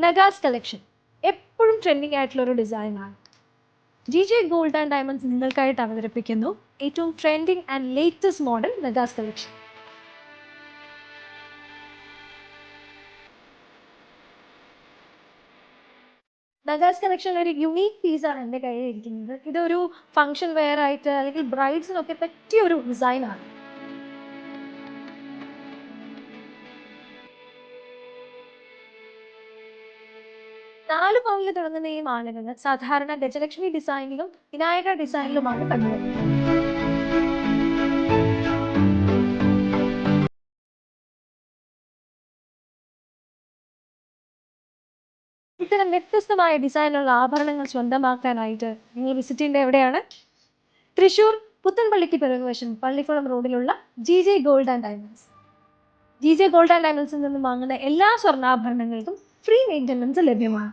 നഗാസ് collection എപ്പോഴും trending ആയിട്ടുള്ള ഒരു ഡിസൈനാണ്. ജി ഗോൾഡ് ആൻഡ് ഡയമണ്ട്സ് നിങ്ങൾക്കായിട്ട് അവതരിപ്പിക്കുന്നു ഏറ്റവും trending and latest model Nagas collection. Nagas collection ഒരു യുണീക്ക് പീസാണ് എൻ്റെ കയ്യിൽ ഇരിക്കുന്നത്. ഇതൊരു ഫംഗ്ഷൻ വെയർ ആയിട്ട് അല്ലെങ്കിൽ ബ്രൈഡ്സിനൊക്കെ പറ്റിയ ഒരു ഡിസൈനാണ്. നാല് പവനിൽ തുടങ്ങുന്ന ഈ മാലകൾ സാധാരണ ഗജലക്ഷ്മി ഡിസൈനിലും വിനായക ഡിസൈനിലുമാണ് കണ്ടുവരുന്നത്. ഇത്തരം വ്യത്യസ്തമായ ഡിസൈനുള്ള ആഭരണങ്ങൾ സ്വന്തമാക്കാനായിട്ട് നിങ്ങൾ വിസിറ്റ് ചെയ്യേണ്ട എവിടെയാണ്? തൃശ്ശൂർ പുത്തൻപള്ളിക്ക് പിറകുവശം പള്ളിക്കുളം റോഡിലുള്ള J gold and diamonds. J gold and ഡയമണ്ട്സിൽ നിന്നും വാങ്ങുന്ന എല്ലാ സ്വർണ്ണാഭരണങ്ങൾക്കും ഫ്രീ മെയിൻ്റനൻസ് ലഭ്യമാണ്.